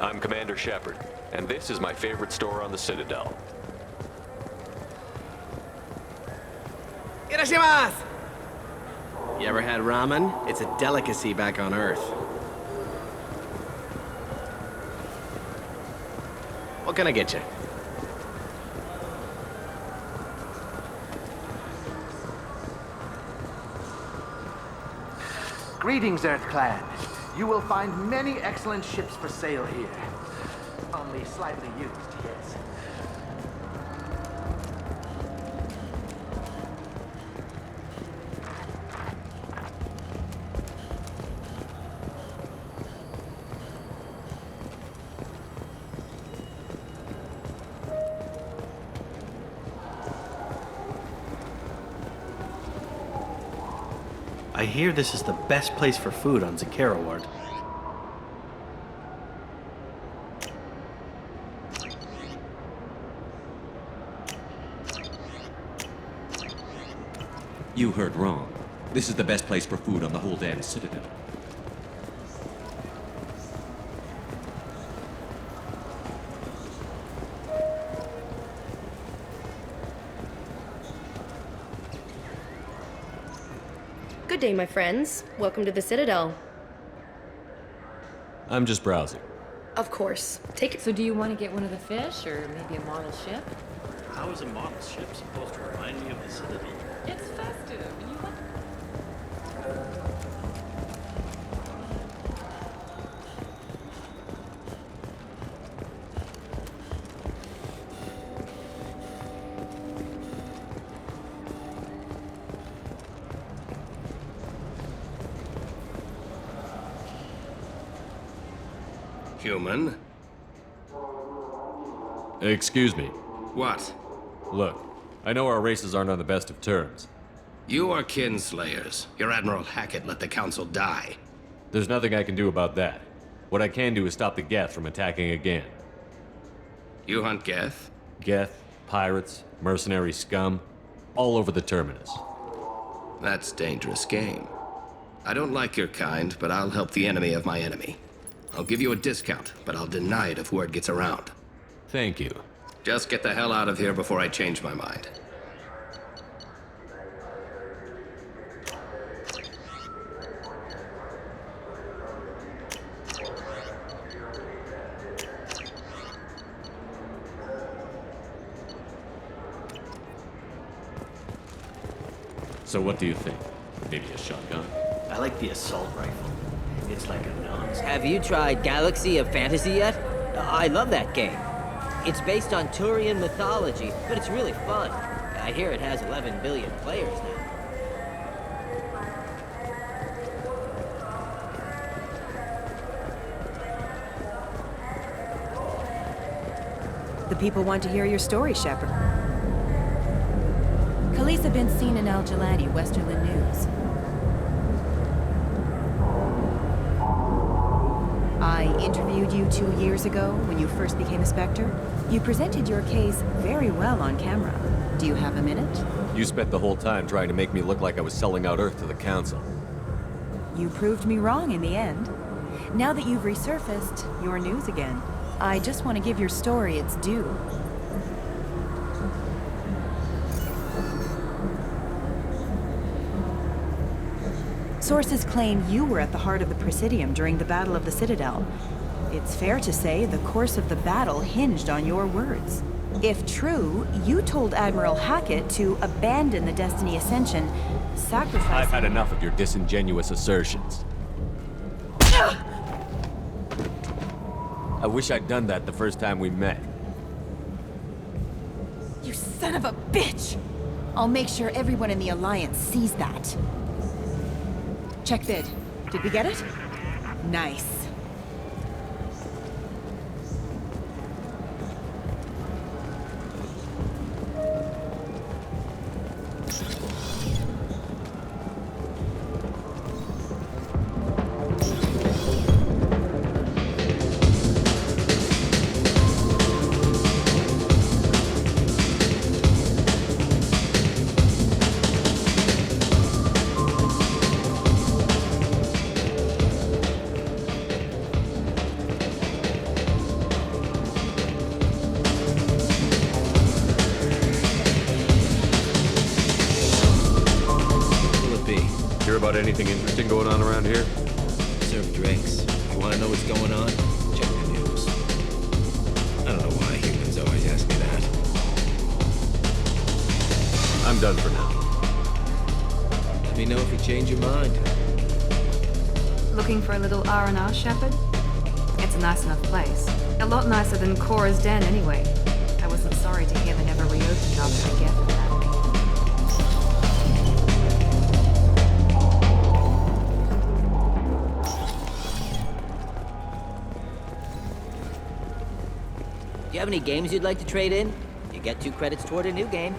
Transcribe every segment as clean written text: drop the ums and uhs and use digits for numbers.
I'm Commander Shepard, and this is my favorite store on the Citadel. Irashimasu! You ever had ramen? It's a delicacy back on Earth. What can I get you? Greetings, Earth Clan. You will find many excellent ships for sale here. Only slightly used, yes. I hear this is the best place for food on Zakera Ward. You heard wrong. This is the best place for food on the whole damn Citadel. Good day, my friends. Welcome to the Citadel. I'm just browsing. Of course. Take it. So do you want to get one of the fish, or maybe a model ship? How is a model ship supposed to remind me of the Citadel? It's festive, and you want... Human? Excuse me. What? Look, I know our races aren't on the best of terms. You are kinslayers. Your Admiral Hackett let the Council die. There's nothing I can do about that. What I can do is stop the Geth from attacking again. You hunt Geth? Geth, pirates, mercenary scum, all over the terminus. That's dangerous game. I don't like your kind, but I'll help the enemy of my enemy. I'll give you a discount, but I'll deny it if word gets around. Thank you. Just get the hell out of here before I change my mind. So what do you think? Maybe a shotgun? I like the assault rifle. It's like a nonce. Have you tried Galaxy of Fantasy yet? I love that game. It's based on Turian mythology, but it's really fun. I hear it has 11 billion players now. The people want to hear your story, Shepard. Khaleesa been seen in Al Jalani, Westerland News. I interviewed you 2 years ago when you first became a Spectre. You presented your case very well on camera. Do you have a minute? You spent the whole time trying to make me look like I was selling out Earth to the Council. You proved me wrong in the end. Now that you've resurfaced, you're news again. I just want to give your story its due. Sources claim you were at the heart of the Presidium during the Battle of the Citadel. It's fair to say the course of the battle hinged on your words. If true, you told Admiral Hackett to abandon the Destiny Ascension, sacrificing... I've had enough of your disingenuous assertions. I wish I'd done that the first time we met. You son of a bitch! I'll make sure everyone in the Alliance sees that. Check bid. Did we get it? Nice. Anything interesting going on around here? Serve drinks. You want to know what's going on? Check the news. I don't know why humans always ask me that. I'm done for now. Let me know if you change your mind. Looking for a little R&R, Shepard? It's a nice enough place. A lot nicer than Cora's den, anyway. I wasn't sorry to hear they never reopened after the Geth attack. Do you have any games you'd like to trade in? You get 2 credits toward a new game.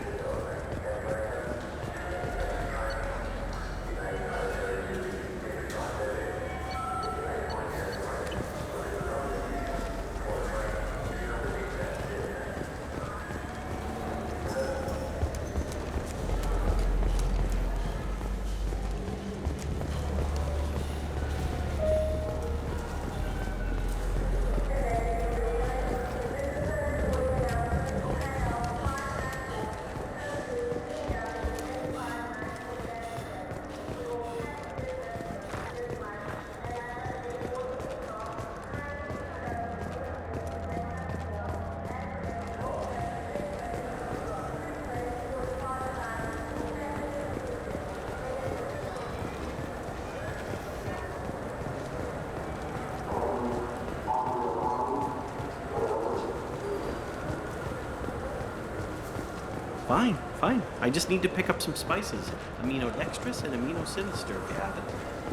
Fine, fine. I just need to pick up some spices. Amino dextrous and amino sinister if you have it.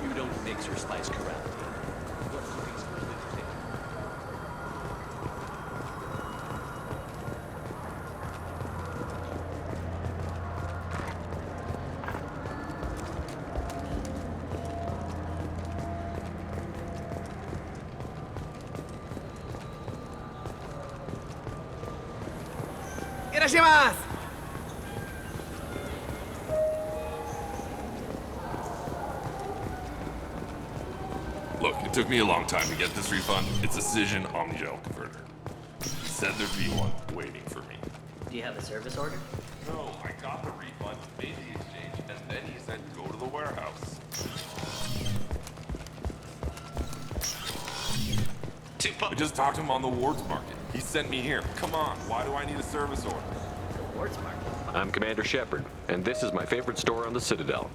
You don't mix your spice correctly. Look, it took me a long time to get this refund. It's a Cision Omnigel converter. He said there'd be one waiting for me. Do you have a service order? No, I got the refund, made the exchange, and then he said go to the warehouse. I just talked to him on the Wards Market. He sent me here. Come on, why do I need a service order? The Wards Market. I'm Commander Shepard, and this is my favorite store on the Citadel.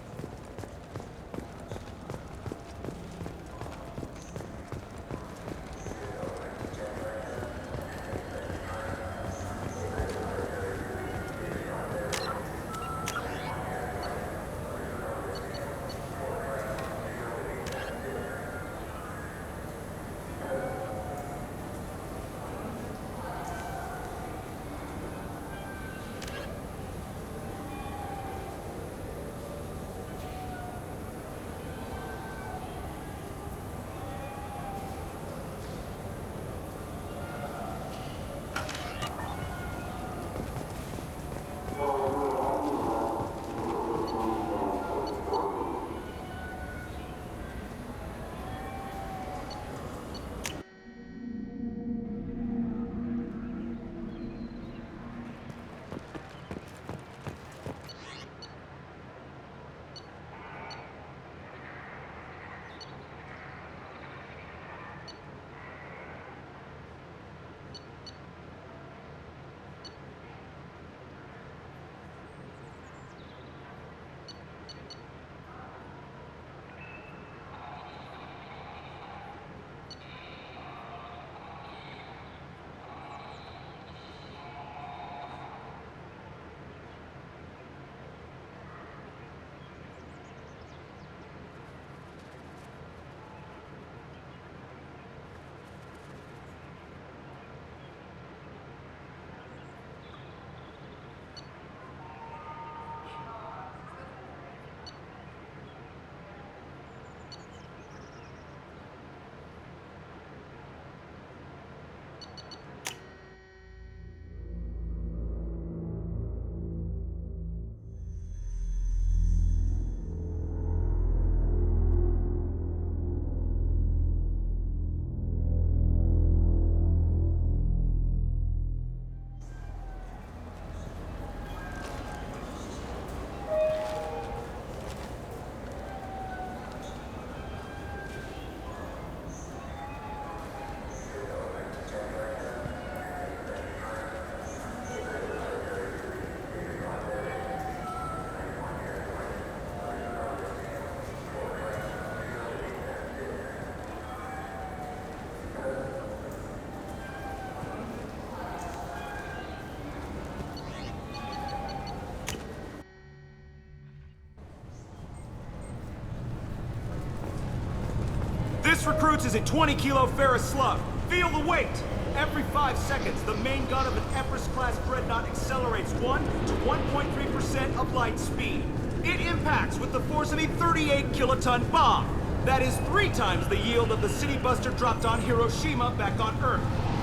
This recruits is a 20-kilo ferrous slug. Feel the weight! Every 5 seconds, the main gun of an Empress-class dreadnought accelerates 1 to 1.3% of light speed. It impacts with the force of a 38-kiloton bomb. That is 3 times the yield of the city buster dropped on Hiroshima back on Earth.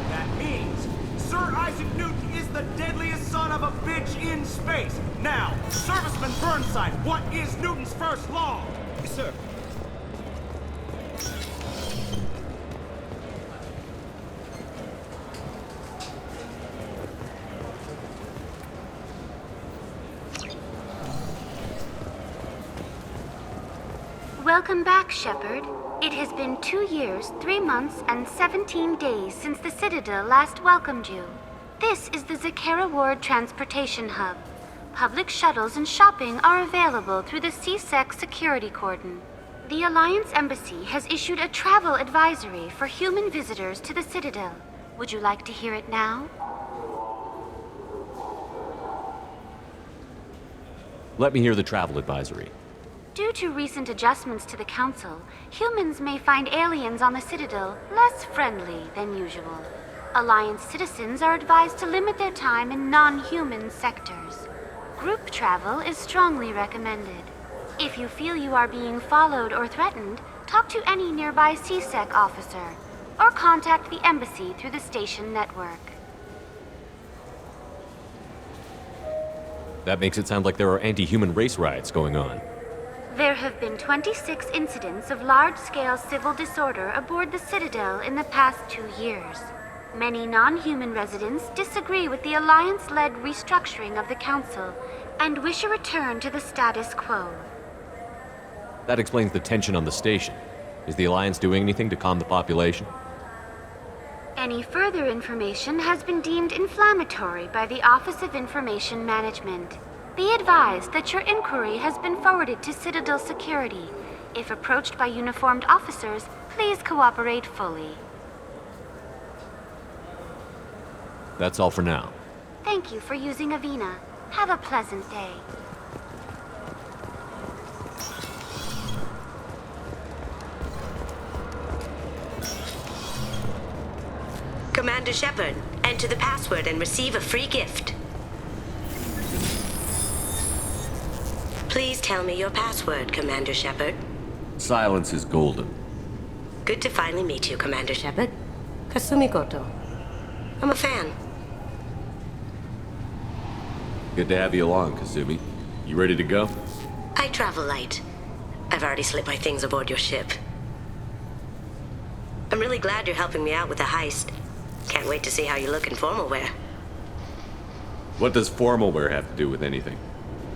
That means Sir Isaac Newton is the deadliest son of a bitch in space. Now, Serviceman Burnside, what is Newton's first law? Yes, sir. Welcome back, Shepard. It has been 2 years, 3 months, and 17 days since the Citadel last welcomed you. This is the Zakera Ward Transportation Hub. Public shuttles and shopping are available through the CSEC security cordon. The Alliance Embassy has issued a travel advisory for human visitors to the Citadel. Would you like to hear it now? Let me hear the travel advisory. Due to recent adjustments to the Council, humans may find aliens on the Citadel less friendly than usual. Alliance citizens are advised to limit their time in non-human sectors. Group travel is strongly recommended. If you feel you are being followed or threatened, talk to any nearby CSEC officer, or contact the Embassy through the station network. That makes it sound like there are anti-human race riots going on. There have been 26 incidents of large-scale civil disorder aboard the Citadel in the past 2 years. Many non-human residents disagree with the Alliance-led restructuring of the Council and wish a return to the status quo. That explains the tension on the station. Is the Alliance doing anything to calm the population? Any further information has been deemed inflammatory by the Office of Information Management. Be advised that your inquiry has been forwarded to Citadel Security. If approached by uniformed officers, please cooperate fully. That's all for now. Thank you for using Avina. Have a pleasant day. Commander Shepard, enter the password and receive a free gift. Please tell me your password, Commander Shepard. Silence is golden. Good to finally meet you, Commander Shepard. Kasumi Koto. I'm a fan. Good to have you along, Kasumi. You ready to go? I travel light. I've already slipped my things aboard your ship. I'm really glad you're helping me out with the heist. Can't wait to see how you look in formal wear. What does formal wear have to do with anything?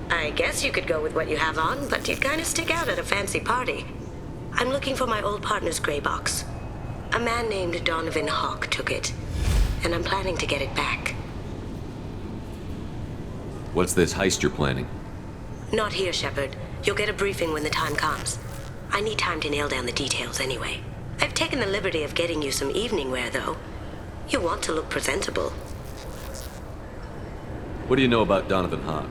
I guess you could go with what you have on, but you'd kind of stick out at a fancy party. I'm looking for my old partner's gray box. A man named Donovan Hock took it, and I'm planning to get it back. What's this heist you're planning? Not here, Shepard. You'll get a briefing when the time comes. I need time to nail down the details anyway. I've taken the liberty of getting you some evening wear, though. You want to look presentable. What do you know about Donovan Hock?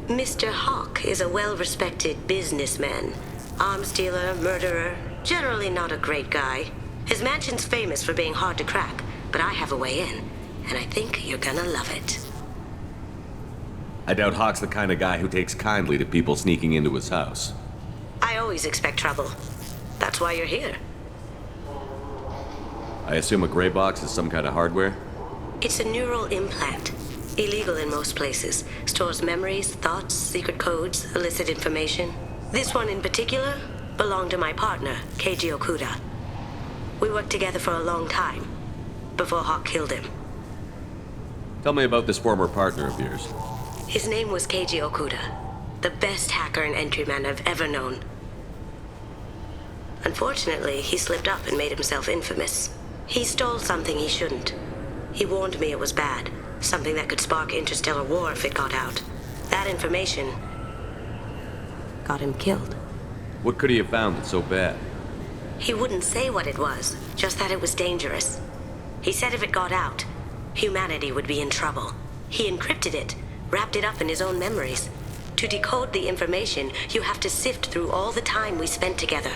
Mr. Hock is a well-respected businessman. Arms dealer, murderer, generally not a great guy. His mansion's famous for being hard to crack, but I have a way in, and I think you're gonna love it. I doubt Hock's the kind of guy who takes kindly to people sneaking into his house. I always expect trouble. That's why you're here. I assume a gray box is some kind of hardware? It's a neural implant. Illegal in most places. Stores memories, thoughts, secret codes, illicit information. This one in particular belonged to my partner, Keiji Okuda. We worked together for a long time, before Hock killed him. Tell me about this former partner of yours. His name was Keiji Okuda, the best hacker and entryman I've ever known. Unfortunately, he slipped up and made himself infamous. He stole something he shouldn't. He warned me it was bad. Something that could spark interstellar war if it got out. That information got him killed. What could he have found that's so bad? He wouldn't say what it was, just that it was dangerous. He said if it got out, humanity would be in trouble. He encrypted it, wrapped it up in his own memories. To decode the information, you have to sift through all the time we spent together.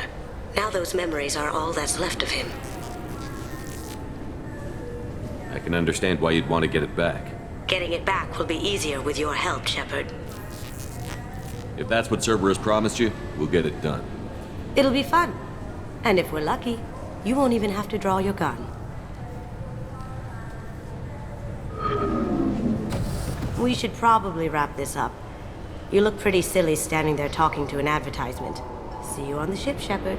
Now those memories are all that's left of him. I can understand why you'd want to get it back. Getting it back will be easier with your help, Shepard. If that's what Cerberus promised you, we'll get it done. It'll be fun. And if we're lucky, you won't even have to draw your gun. We should probably wrap this up. You look pretty silly standing there talking to an advertisement. See you on the ship, Shepard.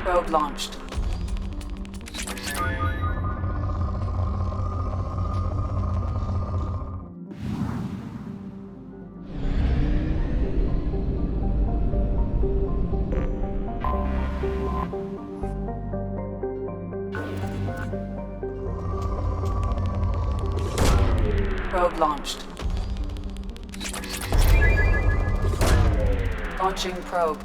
Probe launched. Probe launched. Launching probe.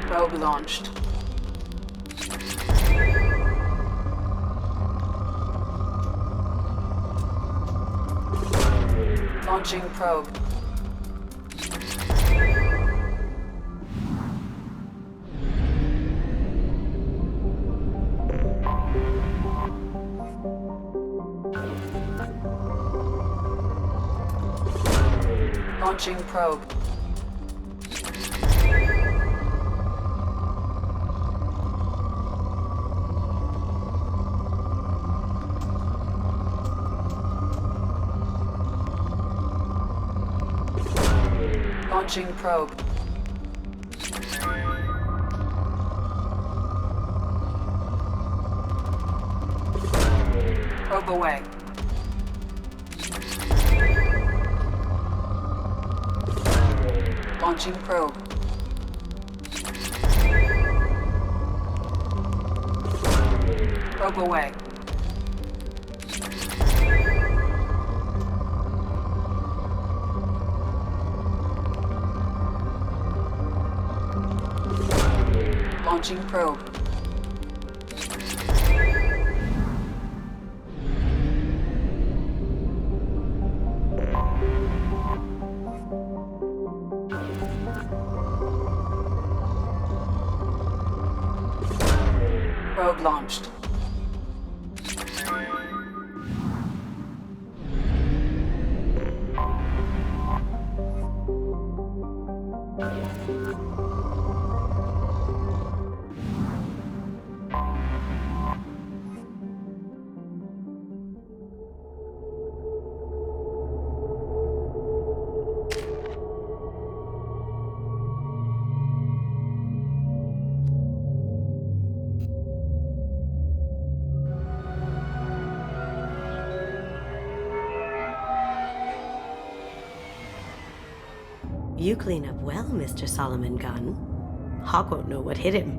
Probe launched. Launching probe. Launching probe. Launching probe. Probe away. Launching probe. Probe away. Launching probe. Probe launched. You clean up well, Mr. Solomon Gunn. Hock won't know what hit him.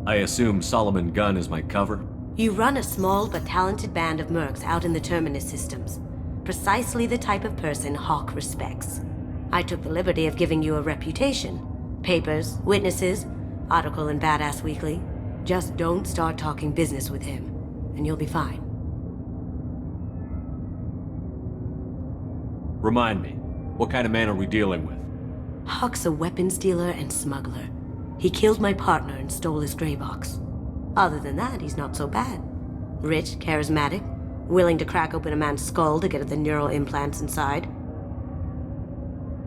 I assume Solomon Gunn is my cover? You run a small but talented band of mercs out in the Terminus systems. Precisely the type of person Hock respects. I took the liberty of giving you a reputation. Papers, witnesses, article in Badass Weekly. Just don't start talking business with him, and you'll be fine. Remind me, what kind of man are we dealing with? Hock's a weapons dealer and smuggler. He killed my partner and stole his gray box. Other than that, he's not so bad. Rich, charismatic, willing to crack open a man's skull to get at the neural implants inside.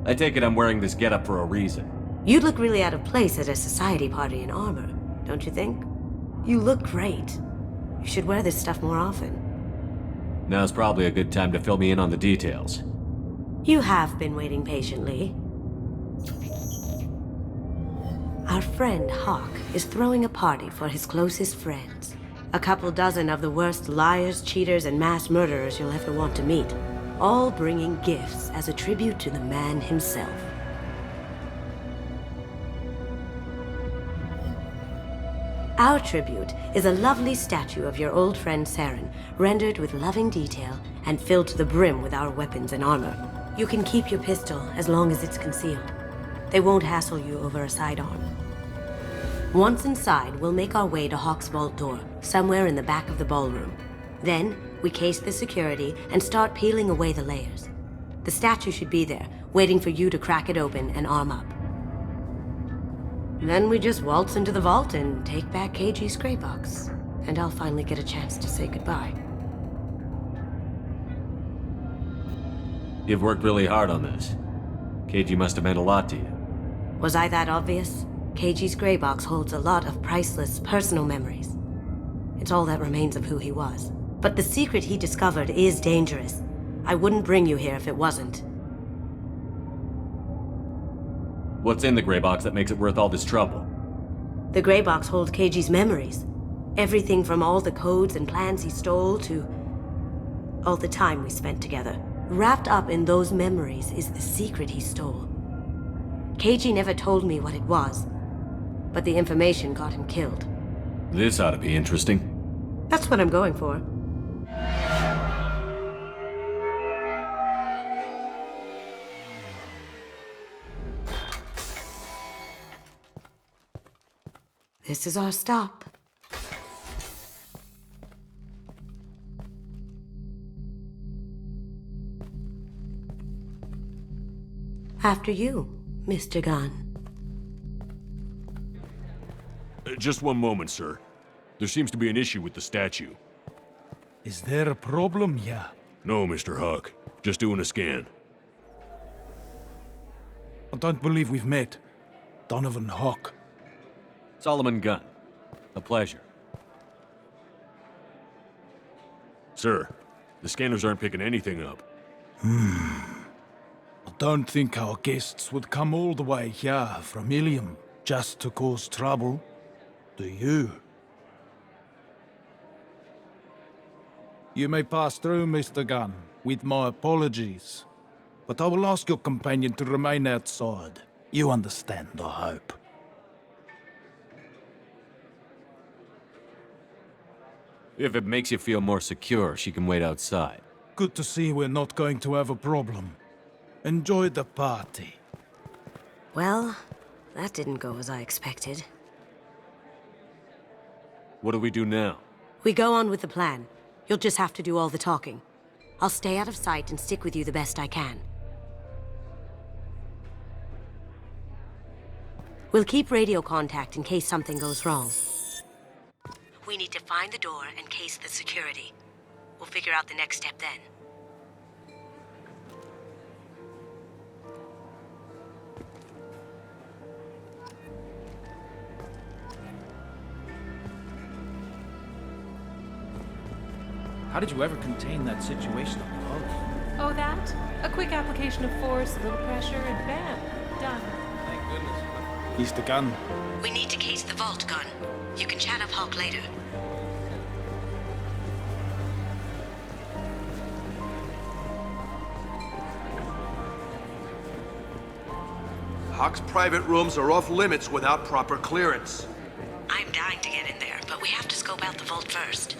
I take it I'm wearing this getup for a reason. You'd look really out of place at a society party in armor, don't you think? You look great. You should wear this stuff more often. Now's probably a good time to fill me in on the details. You have been waiting patiently. Our friend Hock is throwing a party for his closest friends. A couple dozen of the worst liars, cheaters, and mass murderers you'll ever want to meet. All bringing gifts as a tribute to the man himself. Our tribute is a lovely statue of your old friend Saren, rendered with loving detail and filled to the brim with our weapons and armor. You can keep your pistol as long as it's concealed. They won't hassle you over a sidearm. Once inside, we'll make our way to Hock's vault door, somewhere in the back of the ballroom. Then, we case the security and start peeling away the layers. The statue should be there, waiting for you to crack it open and arm up. Then we just waltz into the vault and take back KG's gray box. And I'll finally get a chance to say goodbye. You've worked really hard on this. KG must have meant a lot to you. Was I that obvious? KG's gray box holds a lot of priceless personal memories. It's all that remains of who he was. But the secret he discovered is dangerous. I wouldn't bring you here if it wasn't. What's in the gray box that makes it worth all this trouble? The gray box holds KG's memories. Everything from all the codes and plans he stole to all the time we spent together. Wrapped up in those memories is the secret he stole. KG never told me what it was, but the information got him killed. This ought to be interesting. That's what I'm going for. This is our stop. After you, Mr. Gunn. Just one moment, sir. There seems to be an issue with the statue. Is there a problem here? No, Mr. Hock. Just doing a scan. I don't believe we've met. Donovan Hock. Solomon Gunn. A pleasure. Sir, the scanners aren't picking anything up. I don't think our guests would come all the way here from Ilium just to cause trouble. Do you? You may pass through, Mr. Gunn, with my apologies. But I will ask your companion to remain outside. You understand, I hope. If it makes you feel more secure, she can wait outside. Good to see we're not going to have a problem. Enjoy the party. Well, that didn't go as I expected. What do we do now? We go on with the plan. You'll just have to do all the talking. I'll stay out of sight and stick with you the best I can. We'll keep radio contact in case something goes wrong. We need to find the door and case the security. We'll figure out the next step then. How did you ever contain that situation on the hull? Oh, that? A quick application of force, a little pressure, and bam, done. Thank goodness. Mr. Gunn. We need to case the vault, Gunn. You can chat up Hock later. Hock's private rooms are off limits without proper clearance. I'm dying to get in there, but We have to scope out the vault first.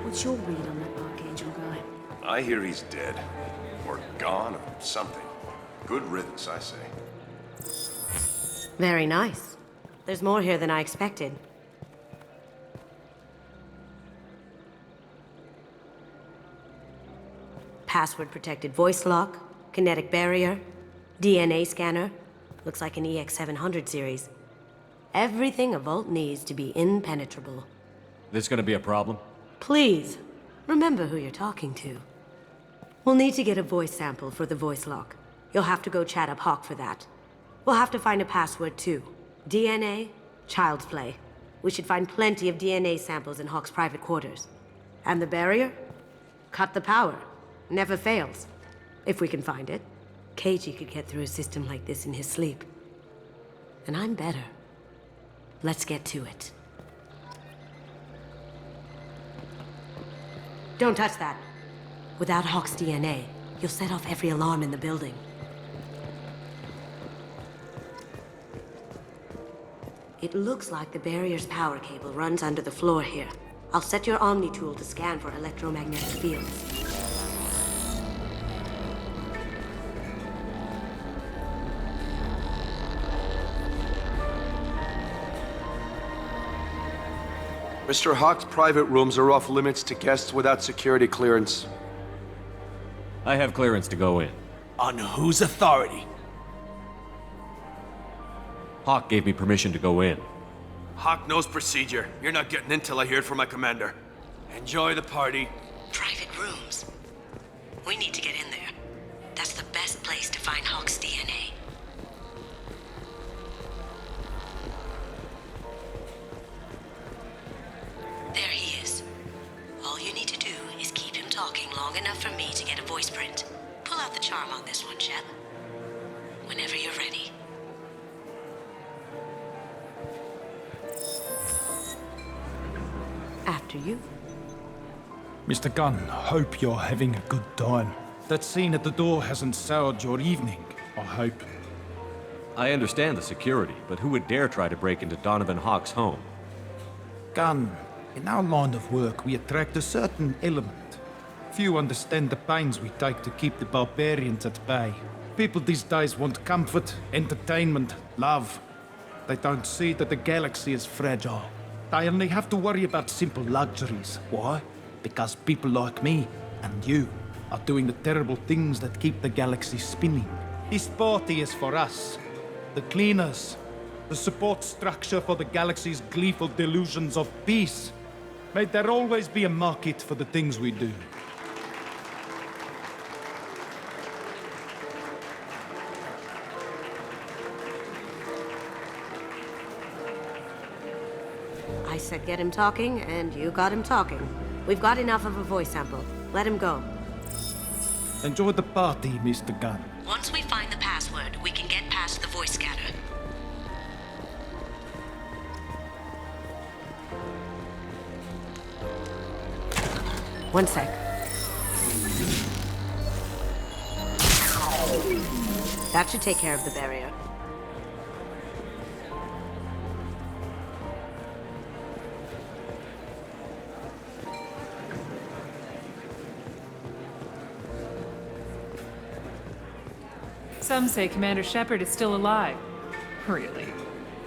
What's your read on that Archangel guy? I hear he's dead. Or gone, or something. Good riddance, I say. Very nice. There's more here than I expected. Password-protected voice lock, kinetic barrier, DNA scanner. Looks like an EX700 series. Everything a vault needs to be impenetrable. This gonna be a problem? Please, remember who you're talking to. We'll need to get a voice sample for the voice lock. You'll have to go chat up Hock for that. We'll have to find a password too. DNA, child's play. We should find plenty of DNA samples in Hock's private quarters. And the barrier? Cut the power. Never fails. If we can find it. KG could get through a system like this in his sleep. And I'm better. Let's get to it. Don't touch that. Without Hock's DNA, you'll set off every alarm in the building. It looks like the barrier's power cable runs under the floor here. I'll set your Omni tool to scan for electromagnetic fields. Mr. Hock's private rooms are off limits to guests without security clearance. I have clearance to go in. On whose authority? Hock gave me permission to go in. Hock knows procedure. You're not getting in till I hear it from my commander. Enjoy the party. Private rooms. We need to get in there. That's the best place to find Hock's DNA. There he is. All you need to do is keep him talking long enough for me to get a voice print. Pull out the charm on this one, Shep. Whenever you're ready. After you. Mr. Gunn, hope you're having a good time. That scene at the door hasn't soured your evening, I hope. I understand the security, but who would dare try to break into Donovan Hock's home? Gunn, in our line of work, we attract a certain element. Few understand the pains we take to keep the barbarians at bay. People these days want comfort, entertainment, love. They don't see that the galaxy is fragile. They only have to worry about simple luxuries. Why? Because people like me and you are doing the terrible things that keep the galaxy spinning. This party is for us, the cleaners, the support structure for the galaxy's gleeful delusions of peace. May there always be a market for the things we do. I said get him talking, and you got him talking. We've got enough of a voice sample. Let him go. Enjoy the party, Mr. Gunn. Once we find the password, we can get past the voice scanner. One sec. That should take care of the barrier. Some say Commander Shepard is still alive. Really?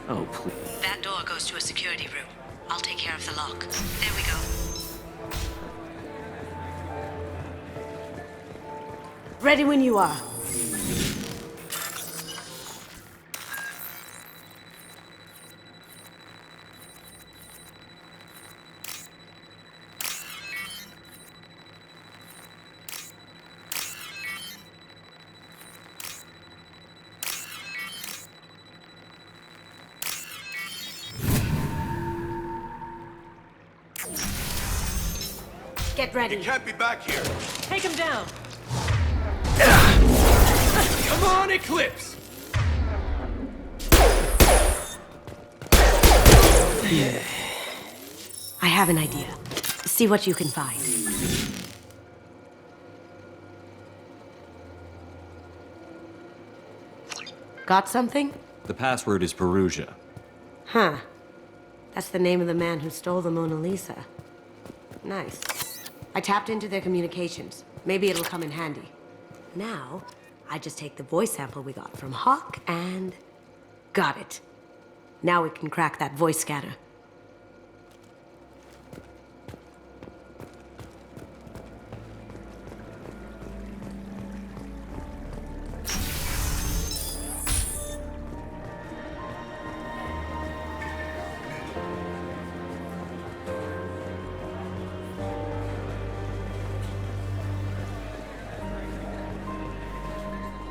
Oh, please. That door goes to a security room. I'll take care of the lock. There we go. Ready when you are. Get ready. You can't be back here. Take him down. Come on, Eclipse! I have an idea. See what you can find. Got something? The password is Perugia. Huh. That's the name of the man who stole the Mona Lisa. Nice. I tapped into their communications. Maybe it'll come in handy. Now, I just take the voice sample we got from Hock and... got it. Now we can crack that voice scatter.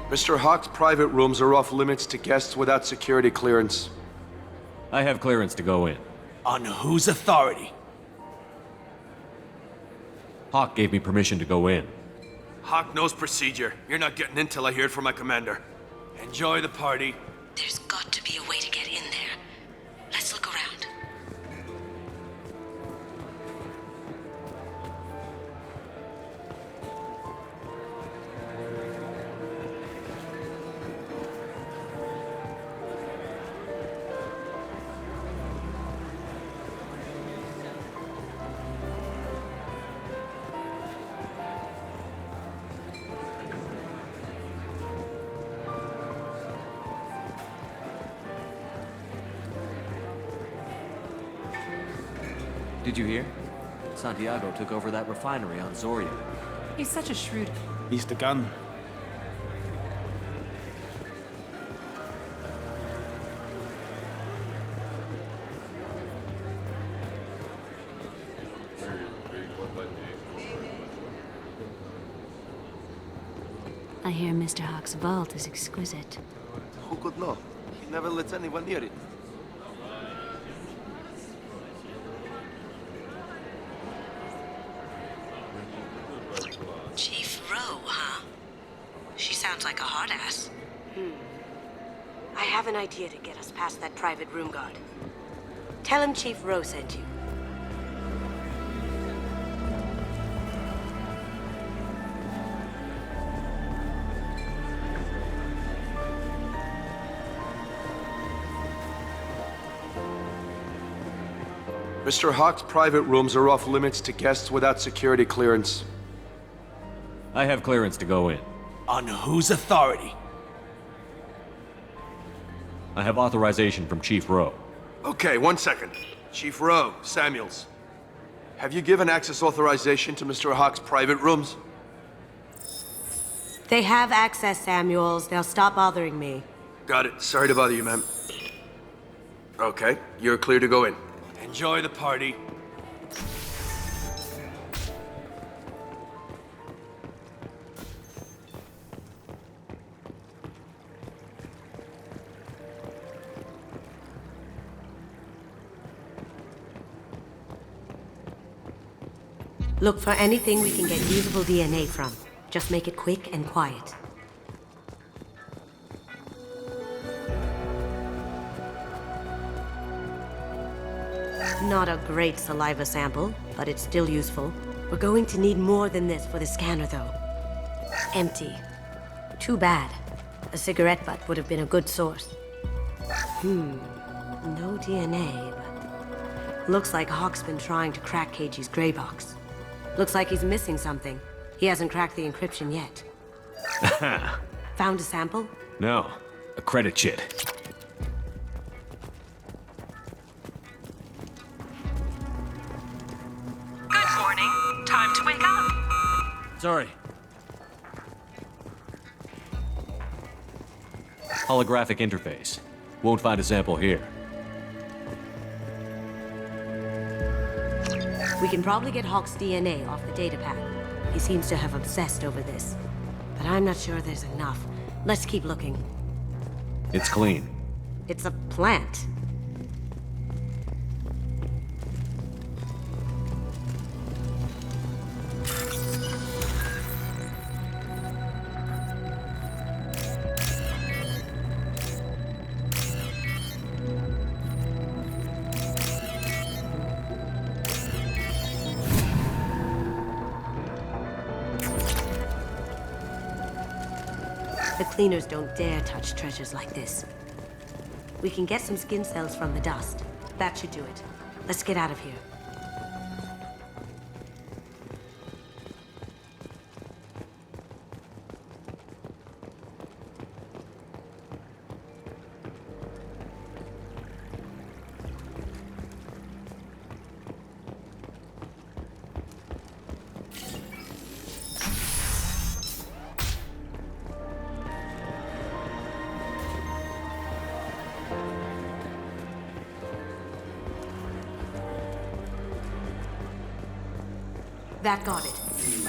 Mr. Hock's private rooms are off limits to guests without security clearance. I have clearance to go in. On whose authority? Hock gave me permission to go in. Hock knows procedure. You're not getting in till I hear it from my commander. Enjoy the party. There's got to be a way to get in there. Let's look around. Did you hear? Santiago took over that refinery on Zoria. He's such a shrewd... He's the gun. I hear Mr. Hock's vault is exquisite. Who could know? He never lets anyone near it. Chief Rowe, huh? She sounds like a hard ass. I have an idea to get us past that private room guard. Tell him Chief Rowe sent you. Mr. Hock's private rooms are off limits to guests without security clearance. I have clearance to go in. On whose authority? I have authorization from Chief Rowe. Okay, 1 second. Chief Rowe, Samuels. Have you given access authorization to Mr. Hock's private rooms? They have access, Samuels. They'll stop bothering me. Got it. Sorry to bother you, ma'am. Okay, you're clear to go in. Enjoy the party. Look for anything we can get usable DNA from. Just make it quick and quiet. Not a great saliva sample, but it's still useful. We're going to need more than this for the scanner, though. Empty. Too bad. A cigarette butt would have been a good source. No DNA, but... Looks like Hock's been trying to crack KG's gray box. Looks like he's missing something. He hasn't cracked the encryption yet. Found a sample? No, a credit chit. Good morning. Time to wake up. Sorry. Holographic interface. Won't find a sample here. We can probably get Hock's DNA off the datapad. He seems to have obsessed over this. But I'm not sure there's enough. Let's keep looking. It's clean. It's a plant. The cleaners don't dare touch treasures like this. We can get some skin cells from the dust. That should do it. Let's get out of here. That got it.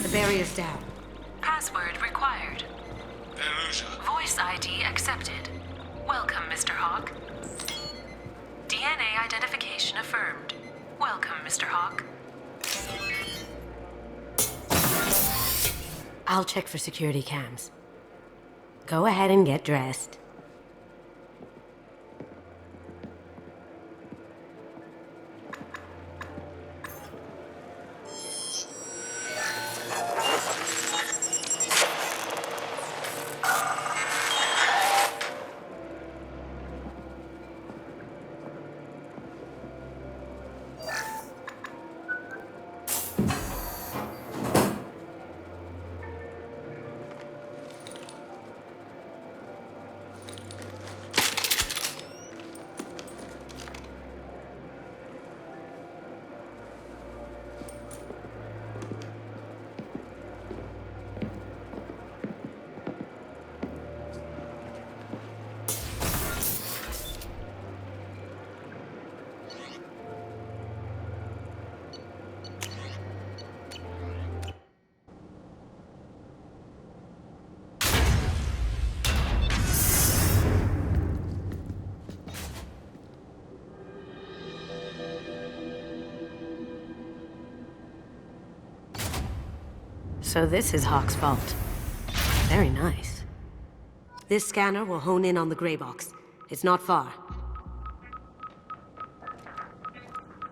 The barrier's down. Password required. Voice ID accepted. Welcome, Mr. Hock. DNA identification affirmed. Welcome, Mr. Hock. I'll check for security cams. Go ahead and get dressed. So this is Hock's vault. Very nice. This scanner will hone in on the gray box. It's not far.